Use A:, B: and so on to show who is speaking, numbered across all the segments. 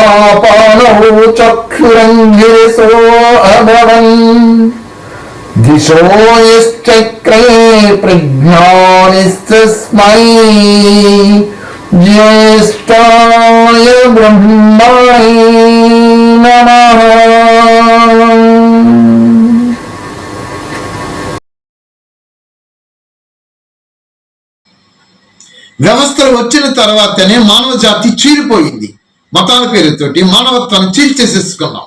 A: ప్రాణాపానౌ చక్షురంగిరిసో అభవన్ దిశో యశ్చక్రే ప్రజ్ఞానిస్తస్మై జ్యేష్ఠాయ బ్రహ్మణే నమః.
B: వ్యవస్థలు వచ్చిన తర్వాతనే మానవ జాతి చీలిపోయింది. మతాల పేరుతోటి మానవత్వాన్ని చీల్చేసేసుకున్నాం.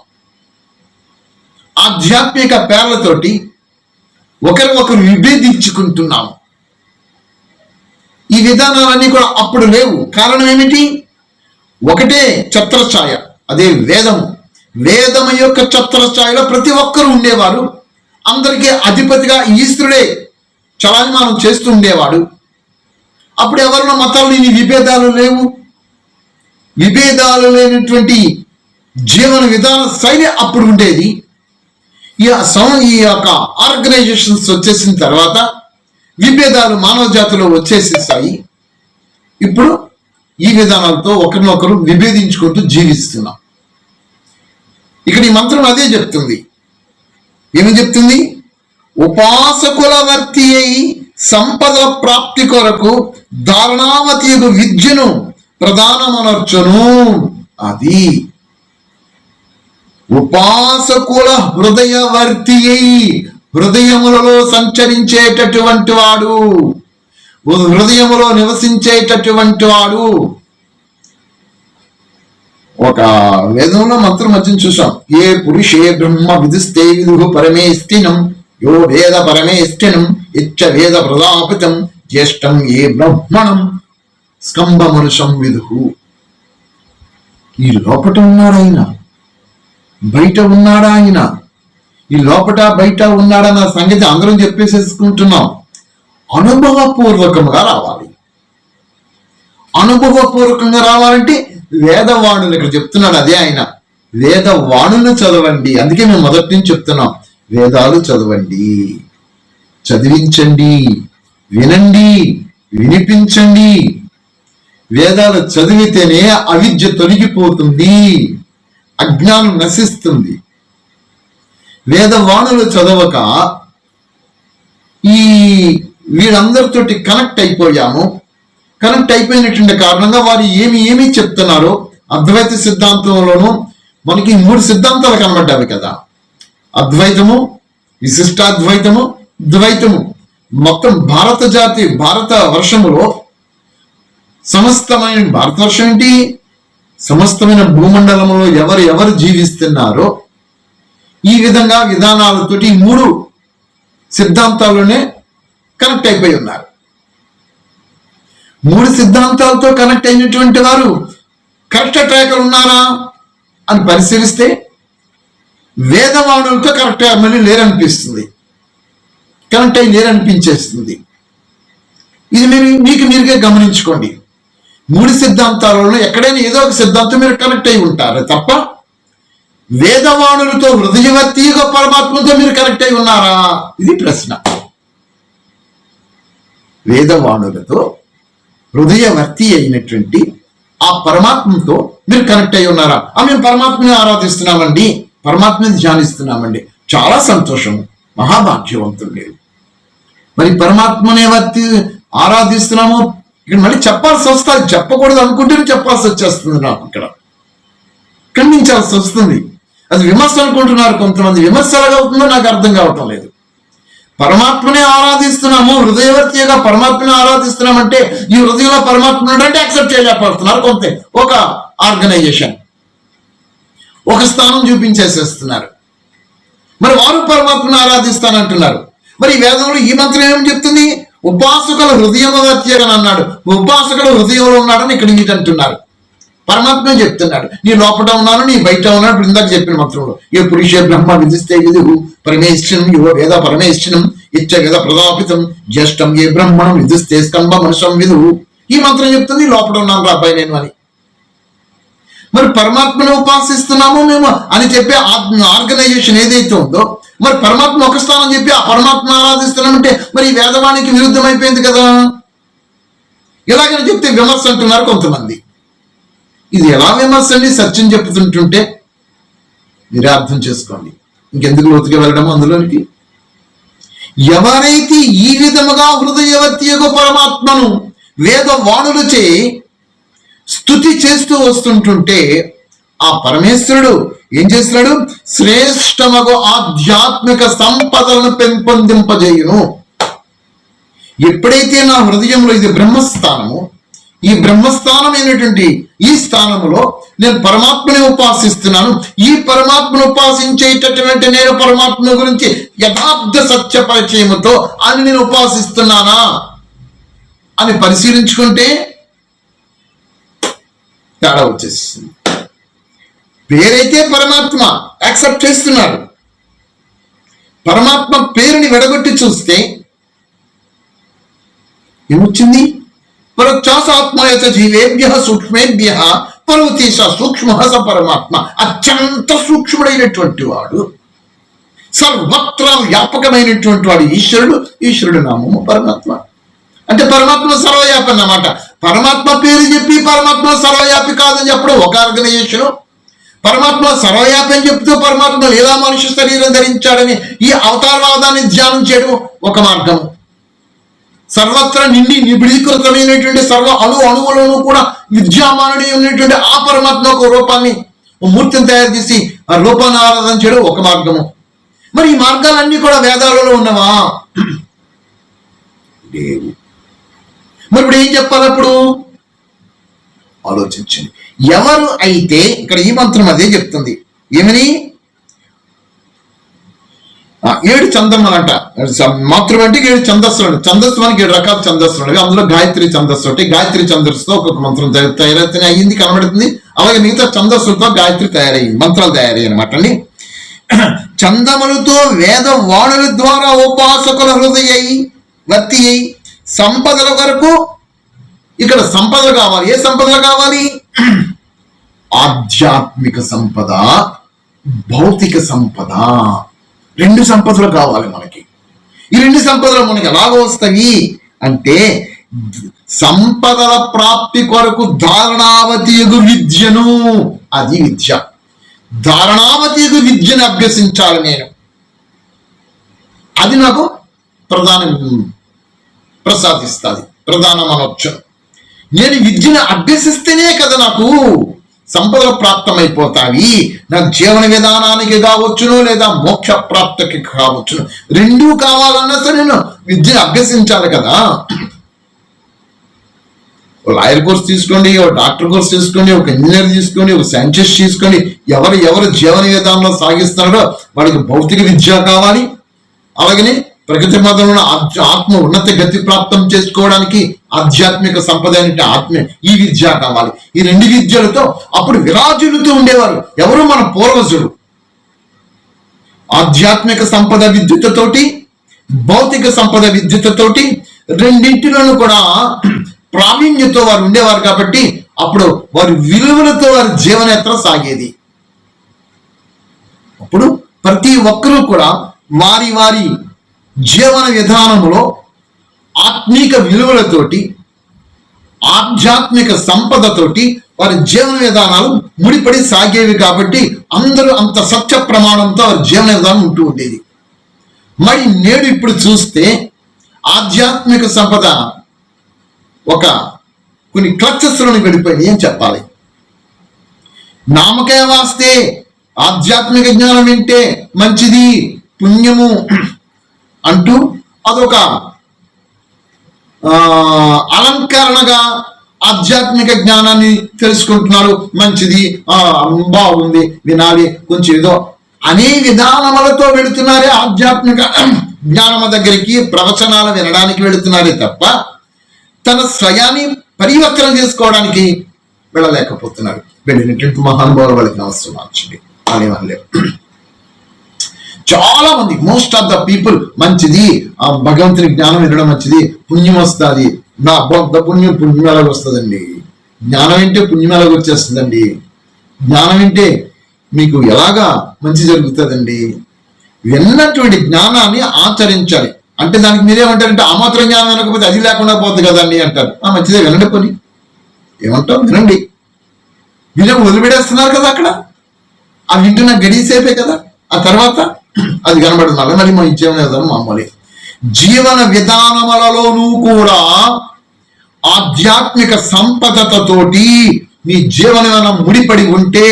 B: ఆధ్యాత్మిక పేర్లతోటి ఒకరు విభేదించుకుంటున్నాము. ఈ విధానాలన్నీ కూడా అప్పుడు లేవు. కారణం ఏమిటి? ఒకటే ఛత్రఛాయ, అదే వేదము. వేదము యొక్క ఛత్రఛాయలో ప్రతి ఒక్కరూ ఉండేవారు. అందరికీ అధిపతిగా ఈశ్వరుడే చలాయమానం చేస్తూ ఉండేవాడు. అప్పుడు ఎవరిలో మతాలు లేని విభేదాలు లేవు. విభేదాలు లేనటువంటి జీవన విధాన శైలి అప్పుడు ఉండేది. ఈ యొక్క ఆర్గనైజేషన్స్ వచ్చేసిన తర్వాత విభేదాలు మానవ జాతిలో వచ్చేసేసాయి. ఇప్పుడు ఈ విధానాలతో ఒకరినొకరు విభేదించుకుంటూ జీవిస్తున్నాం. ఇక్కడ ఈ మంత్రం అదే చెప్తుంది. ఏమి చెప్తుంది? ఉపాసకుల వర్తి అయి సంపద ప్రాప్తి కొరకు దారుణావతి విద్యను ప్రధానమనర్చును. అది ఉపాసకుల హృదయవర్తి అయి, హృదయములలో సంచరించేటటువంటి వాడు, హృదయములో నివసించేటటువంటి వాడు. ఒక వేదంలో మంత్రం మధ్య చూసాం. ఏ పురుషే బ్రహ్మ విదుస్తే విదుః పరమేష్ఠినం యో వేద పరమేష్ఠినం ఇచ్చ వేద ప్రదాపితం జ్యేష్టం ఏ బ్రహ్మణం స్కంభమనుషం విదుః. ఈ లోపట ఉన్నాడు ఆయన, బయట ఉన్నాడా ఆయన? ఈ లోపట బయట ఉన్నాడన్న సంగతి అందరం చెప్పేసేసుకుంటున్నాం. అనుభవపూర్వకంగా రావాలి. అనుభవపూర్వకంగా రావాలంటే వేదవాణులు ఇక్కడ చెప్తున్నాడు. అదే ఆయన వేదవాణులు చదవండి. అందుకే మేము మొదటి నుంచి చెప్తున్నాం, వేదాలు చదవండి, చదివించండి, వినండి, వినిపించండి. వేదాలు చదివితేనే అవిద్య తొలగిపోతుంది, అజ్ఞానం నశిస్తుంది. వేదవాణులు చదవక ఈ వీళ్ళందరితోటి కనెక్ట్ అయిపోయాము. కనెక్ట్ అయిపోయినటువంటి కారణంగా వారు ఏమి చెప్తున్నారో అద్వైత సిద్ధాంతంలోనూ మనకి 3 సిద్ధాంతాలు కనబడ్డాయి కదా. అద్వైతము, విశిష్టాద్వైతము, ద్వైతము. మొత్తం భారత జాతి, భారత వర్షములో సమస్తమైన భారతవర్షం ఏంటి? సమస్తమైన భూమండలంలో ఎవరు జీవిస్తున్నారో ఈ విధంగా విధానాలతోటి 3 సిద్ధాంతాల్లోనే కనెక్ట్ అయిపోయి ఉన్నారు. 3 సిద్ధాంతాలతో కనెక్ట్ అయినటువంటి వారు కరెక్ట్ ట్రాక్లు ఉన్నారా అని పరిశీలిస్తే వేదవాణులతో కరెక్ట్ మళ్ళీ లేరనిపిస్తుంది, కనెక్ట్ అయి లేరనిపించేస్తుంది. ఇది మీరుగా గమనించుకోండి. 3 సిద్ధాంతాలలో ఎక్కడైనా ఏదో ఒక సిద్ధాంతం మీరు కనెక్ట్ అయి ఉంటారు తప్ప వేదవాణులతో హృదయవర్తిగా పరమాత్మతో మీరు కనెక్ట్ అయి ఉన్నారా? ఇది ప్రశ్న. వేదవాణులతో హృదయవర్తి అయినటువంటి ఆ పరమాత్మతో మీరు కనెక్ట్ అయి ఉన్నారా? మేము పరమాత్మని ఆరాధిస్తున్నామండి, పరమాత్మని ధ్యానిస్తున్నామండి, చాలా సంతోషము, మహాభాగ్యవంతులు మీరు. మరి పరమాత్మనే ఆరాధిస్తున్నాము. ఇక్కడ మళ్ళీ చెప్పాల్సి వస్తుంది. చెప్పకూడదు అనుకుంటే చెప్పాల్సి వచ్చేస్తుంది. నాకు ఇక్కడ ఖండించాల్సి వస్తుంది. అది విమర్శ అనుకుంటున్నారు కొంతమంది. విమర్శ ఎలాగ అవుతుందో నాకు అర్థం కావటం లేదు. పరమాత్మనే ఆరాధిస్తున్నాము, హృదయవర్తిగా పరమాత్మని ఆరాధిస్తున్నామంటే ఈ హృదయంలో పరమాత్మ అంటే యాక్సెప్ట్ చేయలేకపోతున్నారు కొంత ఒక ఆర్గనైజేషన్, ఒక స్థానం చూపించేసేస్తున్నారు. మరి వారు పరమాత్మని ఆరాధిస్తానంటున్నారు. మరి ఈ వేదంలో ఈ మంత్రం ఏమని చెప్తుంది? ఉపాసకుల హృదయవర్తి అని అన్నాడు. ఉపాసకుల హృదయంలో ఉన్నాడని ఇక్కడ మీరు అంటున్నారు. పరమాత్మ చెప్తున్నాడు, నీ లోపల ఉన్నాను, నీ బయట ఉన్నాడు. ఇప్పుడు ఇందాక చెప్పిన మంత్రంలో ఏ పురుషే బ్రహ్మ విధిస్తే విదుః పరమేశ్వరం యువ వేద పరమేశ్వరం ఇచ్చ వేద ప్రదాపితం జ్యేష్టం ఏ బ్రహ్మణం విధిస్తే స్కంభ మనుషం విదుః. ఈ మంత్రం చెప్తుంది లోపల ఉన్నాను రాబాయి నేను అని. మరి పరమాత్మను ఉపాసిస్తున్నాము మేము అని చెప్పి ఆర్గనైజేషన్ ఏదైతే ఉందో, మరి పరమాత్మ ఒక స్థానం చెప్పి ఆ పరమాత్మను ఆరాధిస్తున్నామంటే మరి ఈ వేదవాణికి విరుద్ధం అయిపోయింది కదా. ఇలాగని చెప్తే విమర్శ అంటున్నారు కొంతమంది. ఇది ఎలా విమర్శ అండి? సత్యం చెప్తుంటుంటే మీరే అర్థం చేసుకోండి. ఇంకెందుకు లోతుగా వెళ్ళడం అందులోనికి. ఎవరైతే ఈ విధముగా హృదయవర్తియగు పరమాత్మను వేదవాణులచే స్తుతి చేస్తూ వస్తుంటుంటే ఆ పరమేశ్వరుడు ఏం చేస్తున్నాడు? శ్రేష్టమగు ఆధ్యాత్మిక సంపదలను పెంపొందింపజేయును. ఎప్పుడైతే నా హృదయంలో, ఇది బ్రహ్మస్థానము, ఈ బ్రహ్మస్థానమైనటువంటి ఈ స్థానములో నేను పరమాత్మని ఉపాసిస్తున్నాను. ఈ పరమాత్మను ఉపాసించేటటువంటి నేను పరమాత్మ గురించి యథార్థ సత్య పరిచయముతో అని నేను ఉపాసిస్తున్నానా అని పరిశీలించుకుంటే తేడా వచ్చేస్తుంది. పేరైతే పరమాత్మ యాక్సెప్ట్ చేస్తున్నాడు. పరమాత్మ పేరుని విడగొట్టి చూస్తే ఏమొచ్చింది? పరోక్షాసాత్మయచ జీవేభ్య సూక్ష్మేభ్య పర్వతీశ సూక్ష్మ స పరమాత్మ. అత్యంత సూక్ష్ముడైనటువంటి వాడు, సర్వత్రా వ్యాపకమైనటువంటి వాడు ఈశ్వరుడు. ఈశ్వరుడు నామము పరమాత్మ. అంటే పరమాత్మ సర్వవ్యాపి అన్నమాట. పరమాత్మ పేరు చెప్పి పరమాత్మ సర్వవ్యాపి కాదని చెప్పడం ఒక ఆర్గనైజేషను. పరమాత్మ సర్వవ్యాపి అని చెప్తూ పరమాత్మ లీలా మనుష్య శరీరం ధరించాడని ఈ అవతారవాదాన్ని ధ్యానం చేయడం ఒక మార్గము. సర్వత్రా నిండి నిబిడీకృతమైనటువంటి సర్వ అణువులను కూడా విద్యామానుడి ఉన్నటువంటి ఆ పరమాత్మ ఒక రూపాన్ని, మూర్తిని తయారు చేసి ఆ రూపాన్ని ఆరాధన చేయడం ఒక మార్గము. మరి ఈ మార్గాలన్నీ కూడా వేదాలలో ఉన్నవా? లేవు. మరి ఇప్పుడు ఏం చెప్పాలి? అప్పుడు ఆలోచించండి. ఎవరు అయితే, ఇక్కడ ఈ మంత్రం అదే చెప్తుంది. ఏమని? 7 చందమ్మలంట. మాతృం అంటే 7 ఛందస్సులు. ఛందస్సు మనకి 7 రకాల ఛందస్సులు ఉండేవి. అందులో గాయత్రి ఛందస్సు ఒకటి. గాయత్రి ఛందస్సుతో ఒక్కొక్క మంత్రం తయారైతే అయ్యింది కనబడుతుంది. అలాగే మిగతా ఛందస్సులతో గాయత్రి తయారయ్యింది, మంత్రాలు తయారయ్యాయి అనమాట అండి. చందములతో వేద వాణుల ద్వారా ఉపాసకుల హృదయ వర్తి అయి సంపదల వరకు. ఇక్కడ సంపదలు కావాలి. ఏ సంపదలు కావాలి? ఆధ్యాత్మిక సంపద, భౌతిక సంపద. 2 సంపదలు కావాలి మనకి. ఈ 2 సంపదలు మనకి ఎలాగో వస్తాయి అంటే, సంపదల ప్రాప్తి కొరకు ధారణావతియగు విద్యను, అది విద్య, ధారణావతియగు విద్యను అభ్యసించాలి నేను. అది నాకు ప్రసాదిస్తుంది, ప్రధానం అనొచ్చు. నేను విద్యను అభ్యసిస్తేనే కదా నాకు సంపదలు ప్రాప్తమైపోతాయి. నాకు జీవన విధానానికి కావచ్చును, లేదా మోక్ష ప్రాప్తికి కావచ్చును. 2 కావాలన్నా సరే నేను విద్యను అభ్యసించాలి కదా. లాయర్ కోర్స్ తీసుకోండి, ఒక డాక్టర్ కోర్స్ తీసుకోండి, ఒక ఇంజనీర్ తీసుకోండి, ఒక సైంటిస్ట్ తీసుకోండి. ఎవరు జీవన విధానంలో సాగిస్తున్నారో వాడికి భౌతిక విద్య కావాలి. అలాగనే ప్రగతి మతంలో ఆత్మ ఉన్నత గతి ప్రాప్తం చేసుకోవడానికి ఆధ్యాత్మిక సంపద అంటే ఆత్మ, ఈ విద్య కావాలి. ఈ 2 విద్యలతో అప్పుడు విరాజులుతూ ఉండేవారు ఎవరు? మన పూర్వజులు. ఆధ్యాత్మిక సంపద విద్యుత్తతోటి, భౌతిక సంపద విద్యుత్తతోటి, రెండింటిలోనూ కూడా ప్రావీణ్యతో వారు ఉండేవారు. కాబట్టి అప్పుడు వారి విలువలతో వారి జీవనయాత్ర సాగేది. అప్పుడు ప్రతి ఒక్కరూ కూడా వారి వారి జీవన విధానంలో ఆత్మీక విలువలతోటి, ఆధ్యాత్మిక సంపదతోటి వారి జీవన విధానాలు ముడిపడి సాగేవి. కాబట్టి అందరూ అంత సత్య ప్రమాణంతో వారి జీవన విధానం ఉంటూ ఉండేది. మరి నేడు ఇప్పుడు చూస్తే ఆధ్యాత్మిక సంపద ఒక కొన్ని క్లచెస్లోని వెళ్ళిపోయింది. ఏం చెప్పాలి? నామకే వాస్తే ఆధ్యాత్మిక జ్ఞానం వింటే మంచిది, పుణ్యము అంటూ అదొక అలంకరణగా ఆధ్యాత్మిక జ్ఞానాన్ని తెలుసుకుంటున్నారు. మంచిది, బాగుంది, వినాలి, కొంచెం ఏదో అనే విధానములతో వెళుతున్నారే ఆధ్యాత్మిక జ్ఞానము దగ్గరికి, ప్రవచనాలు వినడానికి వెళుతున్నారే తప్ప తన స్వయాన్ని పరివర్తన చేసుకోవడానికి వెళ్ళలేకపోతున్నారు. వెళ్ళినటువంటి మహానుభావులు వాళ్ళకి నమస్కారం. అనేవాళ్ళే చాలా మంది, మోస్ట్ ఆఫ్ ద పీపుల్ మంచిది, ఆ భగవంతుని జ్ఞానం వినడం మంచిది, పుణ్యం వస్తుంది. నా పుణ్యం ఎలాగ వస్తుందండి? జ్ఞానం వింటే పుణ్యం ఎలాగ వచ్చేస్తుందండి? జ్ఞానం వింటే మీకు ఎలాగా మంచి జరుగుతుందండి? విన్నటువంటి జ్ఞానాన్ని ఆచరించాలి. అంటే దానికి మీరేమంటారంటే ఆ మాత్రం జ్ఞానం వినకపోతే అది లేకుండా పోతుంది కదండి అంటారు. మంచిదే, వినండి, పని ఏమంటావు, వినండి. వినే వదిలిపెడేస్తున్నారు కదా అక్కడ. ఆ వింటున్న గడిసేపే కదా, ఆ తర్వాత అది కనబడుతుంది. మరి మన జీవన విధానం మామూలే. జీవన విధానములలోనూ కూడా ఆధ్యాత్మిక సంపదతతోటి మీ జీవన విధానం ముడిపడి ఉంటే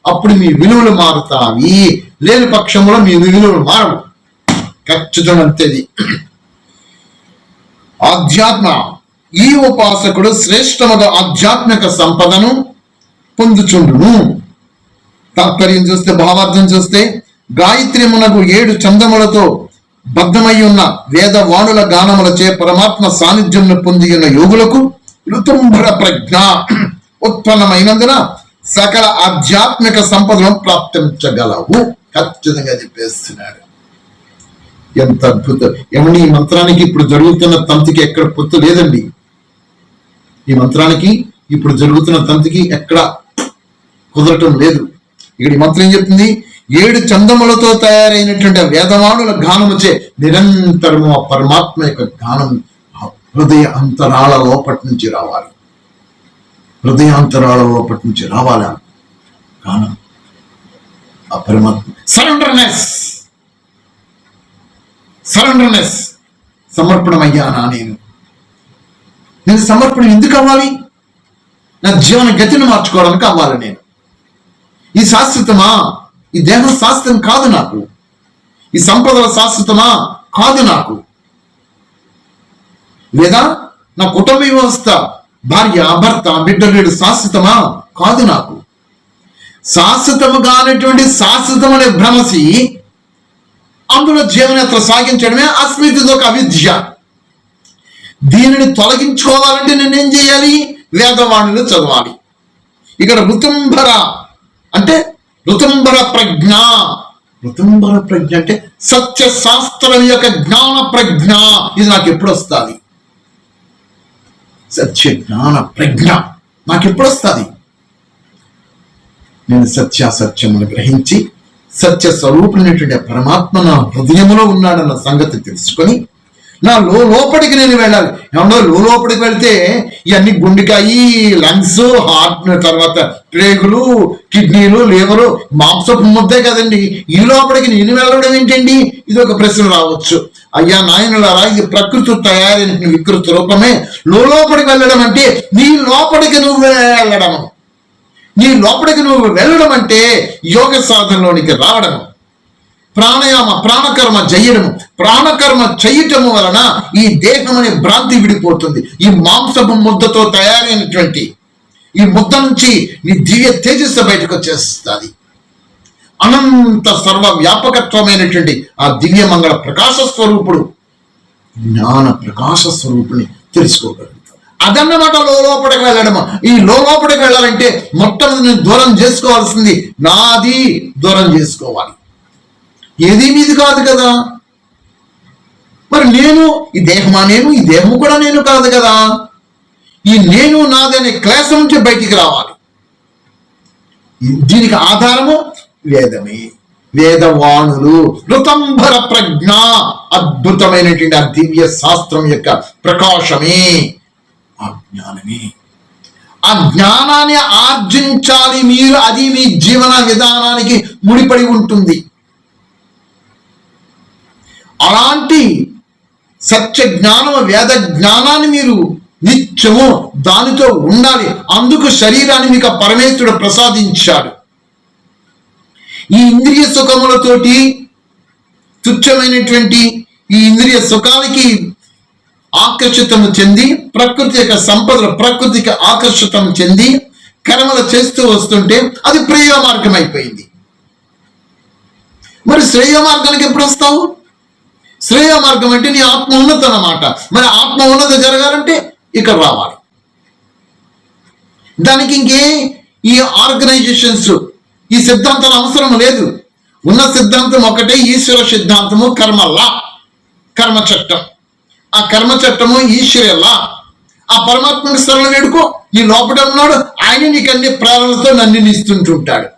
B: అప్పుడు మీ విలువలు మారుతాయి. లేని పక్షంలో మీ విలువలు మారవు. ఖచ్చితంగా అంతేది. ఆధ్యాత్మ ఈ ఉపాసకుడు శ్రేష్టముగా ఆధ్యాత్మిక సంపదను పొందుచుండును. తాత్పర్యం చూస్తే, భావార్థం చూస్తే, గాయత్ర్యమునకు 7 చందములతో బద్ధమై ఉన్న వేదవాణుల గానములచే పరమాత్మ సాన్నిధ్యంను పొంది ఉన్న యోగులకు ఋతుంభర ప్రజ్ఞ ఉత్పన్నమైనందున సకల ఆధ్యాత్మిక సంపదను ప్రాప్తించగలవు. ఖచ్చితంగా చెప్పేస్తున్నాడు. ఎంత అద్భుతం! ఏమని ఈ మంత్రానికి ఇప్పుడు జరుగుతున్న తంతికి ఎక్కడ పొత్తు లేదండి. ఈ మంత్రానికి ఇప్పుడు జరుగుతున్న తంతికి ఎక్కడ కుదరటం లేదు. ఇక్కడ ఈ మంత్రం ఏం చెప్తుంది? 7 చందములతో తయారైనటువంటి వేదవాణుల గానముచే నిరంతరము ఆ పరమాత్మ యొక్క గానం హృదయ అంతరాల లోపటి నుంచి రావాలి. హృదయాంతరాల లోపటి నుంచి రావాలి గానం. ఆ పరమాత్మ సరెండర్నెస్ సమర్పణమయ్యానా? నేను సమర్పణ ఎందుకు అవ్వాలి? నా జీవన గతిని మార్చుకోవడానికి అవ్వాలి. నేను ఈ శాశ్వతమా? ఈ దేహం శాశ్వతం కాదు నాకు. ఈ సంపదల శాశ్వతమా? కాదు నాకు. లేదా నా కుటుంబ వ్యవస్థ, భార్య, భర్త, బిడ్డలు శాశ్వతమా? కాదు నాకు. శాశ్వతముగా అనేటువంటి శాశ్వతమనే భ్రమసి అందులో జీవనయాత్ర సాగించడమే అస్మితతో ఒక అవిద్య. దీనిని తొలగించుకోవాలంటే నేనేం చేయాలి? వేదవాణులు చదవాలి. ఇక్కడ ఋతుంభర అంటే ఋతుంభర ప్రజ్ఞ. ఋతుంభర ప్రజ్ఞ అంటే సత్య శాస్త్రం యొక్క జ్ఞాన ప్రజ్ఞ. ఇది నాకు ఎప్పుడు వస్తుంది? సత్య జ్ఞాన ప్రజ్ఞ నాకు ఎప్పుడు వస్తుంది? నేను సత్యాసత్యమును గ్రహించి సత్య స్వరూపునటువంటి పరమాత్మ నా హృదయంలో ఉన్నాడన్న సంగతి తెలుసుకొని నా లోపలికి నేను వెళ్ళాలి. ఏమన్నా లోపలికి వెళ్తే ఇవన్నీ గుండెకాయి, లంగ్స్, హార్ట్, తర్వాత ప్రేగులు, కిడ్నీలు, లివరు, మాంసపు ముద్దే కదండి. ఈ లోపలికి నేను వెళ్ళడం ఏంటండి? ఇది ఒక ప్రశ్న రావచ్చు. అయ్యా నాయనులారా, ఇది ప్రకృతి తయారైన వికృత రూపమే. లోపలికి వెళ్ళడం అంటే నీ లోపలికి నువ్వు వెళ్ళడము. నీ లోపలికి నువ్వు వెళ్ళడం అంటే యోగ సాధనలోనికి రావడము. ప్రాణాయామ ప్రాణకర్మ చేయడము. ప్రాణకర్మ చేయటము వలన ఈ దేహం అనే భ్రాంతి విడిపోతుంది. ఈ మాంసపు ముద్దతో తయారైనటువంటి ఈ ముద్ద నుంచి నీ దివ్య తేజస్సు బయటకు వచ్చేస్తుంది. అనంత సర్వ వ్యాపకత్వమైనటువంటి ఆ దివ్య మంగళ ప్రకాశ స్వరూపుడు, జ్ఞాన ప్రకాశ స్వరూపుని తెలుసుకోగలుగుతాం. అదన్నమాట లోపలికి వెళ్ళడము. ఈ లోపలికి వెళ్ళాలంటే మొట్టమొదటి నేను దూరం చేసుకోవాల్సింది నాది దూరం చేసుకోవాలి. ఏది మీది కాదు కదా. మరి నేను ఈ దేహమా? నేను ఈ దేహము కూడా నేను కాదు కదా. ఈ నేను నాది అనే క్లేశం నుంచి బయటికి రావాలి. దీనికి ఆధారము వేదమే. వేదవాణులు ఋతంభర ప్రజ్ఞ, అద్భుతమైనటువంటి ఆ దివ్య శాస్త్రం యొక్క ప్రకాశమే, ఆ జ్ఞానమే. ఆ జ్ఞానాన్ని ఆర్జించాలి మీరు. అది మీ జీవన విధానానికి ముడిపడి ఉంటుంది. అలాంటి సత్య జ్ఞానము, వేద జ్ఞానాన్ని మీరు నిత్యము దానితో ఉండాలి. అందుకు శరీరాన్ని మీకు పరమేశ్వరుడు ప్రసాదించాడు. ఈ ఇంద్రియ సుఖములతోటి తుచ్చమైనటువంటి ఈ ఇంద్రియ సుఖానికి ఆకర్షితము చెంది ప్రకృతి యొక్క సంపదలు ప్రకృతికి ఆకర్షితం చెంది కర్మలు చేస్తూ వస్తుంటే అది ప్రేయ మార్గం అయిపోయింది. మరి శ్రేయ మార్గానికి ఎప్పుడు వస్తావు? శ్రేయ మార్గం అంటే నీ ఆత్మ ఉన్నత అన్నమాట. మరి ఆత్మ ఉన్నత జరగాలంటే ఇక్కడ రావాలి. దానికి ఇంకే ఈ ఆర్గనైజేషన్స్, ఈ సిద్ధాంతాలు అవసరం లేదు. ఉన్న సిద్ధాంతం ఒకటే, ఈశ్వర సిద్ధాంతము, కర్మల్లా, కర్మ చట్టం. ఆ కర్మ చట్టము ఈశ్వరల్లా. ఆ పరమాత్మని సరళ వేడుకో. నీ లోపల ఉన్నాడు ఆయన, నీకు అన్ని ప్రేరణలతో నన్ను ఇస్తుంటుంటాడు.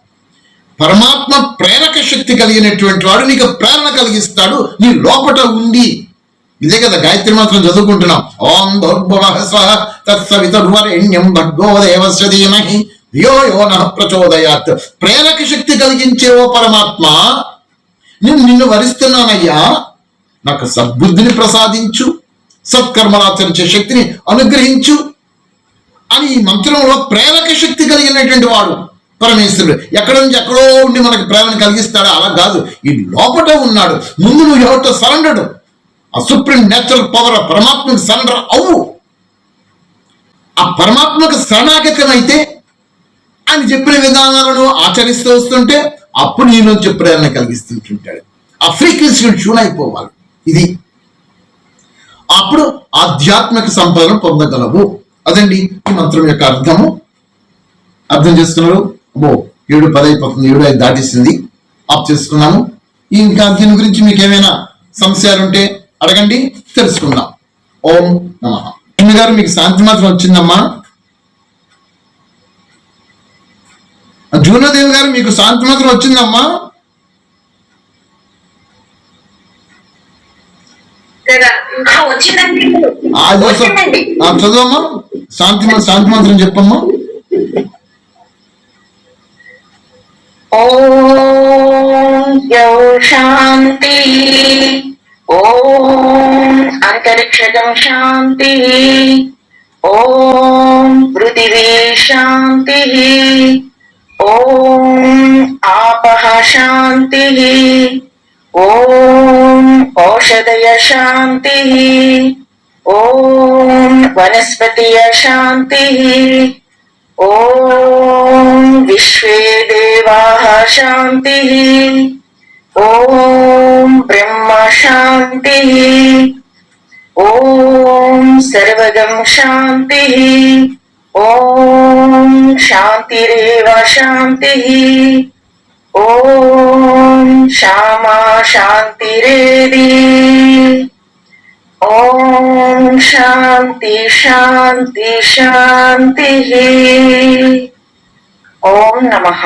B: పరమాత్మ ప్రేరక శక్తి కలిగినటువంటి వాడు నీకు ప్రేరణ కలిగిస్తాడు. నీ లోపట ఉండి ఇదే కదా గాయత్రి మంత్రం చదువుకుంటున్నాం. ఓం భూర్భువః స్వః తత్సవితుర్వరేణ్యం భర్గో దేవస్య ధీమహి ధియో యో నః ప్రచోదయాత్. ప్రేరక శక్తి కలిగించే ఓ పరమాత్మ, నిన్ను వరిస్తున్నానయ్యా, నాకు సద్బుద్ధిని ప్రసాదించు, సత్కర్మలు ఆచరించే శక్తిని అనుగ్రహించు అని ఈ మంత్రంలో ప్రేరక శక్తి కలిగినటువంటి వాడు పరమేశ్వరుడు. ఎక్కడో ఉండి మనకు ప్రేరణ కలిగిస్తాడా? అలా కాదు, ఈ లోపట ఉన్నాడు. ముందు నువ్వు ఎవరితో సరెండర్, ఆ సుప్రీం నేచురల్ పవర్ పరమాత్మకు సరెండర్ అవ్వు. ఆ పరమాత్మకు శరణాగతమైతే ఆయన చెప్పిన విధానాలను ఆచరిస్తూ వస్తుంటే అప్పుడు నీ నుంచి ప్రేరణ కలిగిస్తుంటుంటాడు. ఆ ఫ్రీక్వెన్సీ ట్యూన్ అయిపోవాలి. ఇది అప్పుడు ఆధ్యాత్మిక సంపదను పొందగలవు. అదండి ఈ మంత్రం యొక్క అర్థము. అర్థం చేసుకున్నారు? 7:10 అయిపోతుంది, 7:05 దాటిస్తుంది. ఆఫ్ చేసుకున్నాము. ఇంకా దీని గురించి మీకు ఏమైనా సంశయాలు ఉంటే అడగండి, తెలుసుకుందాం. ఓం నమః. ఇన్ని గారు మీకు శాంతి మాత్రం వచ్చిందమ్మా? జూనదేవి గారు మీకు శాంతి మాత్రం వచ్చిందమ్మా? చదువమ్మా, శాంతి మంత్రం చెప్పమ్మా.
C: ఓం శాంతి, ఓం అంతరిక్షం శాంతి, ఓం పృథివీ శాంతి, ఓం ఆపః శాంతి, ఓం ఔషధయ శాంతి, ఓం వనస్పతియ శాంతి, ఓం విశ్వే దేవాః శాంతి, ఓం బ్రహ్మ శాంతి, ఓం సర్వగం శాంతి, ఓం శాంతిరేవ శాంతి, ఓం శ్యామా శాంతిరేది, ఓం శాంతి శాంతి శాంతి. ఓం నమః.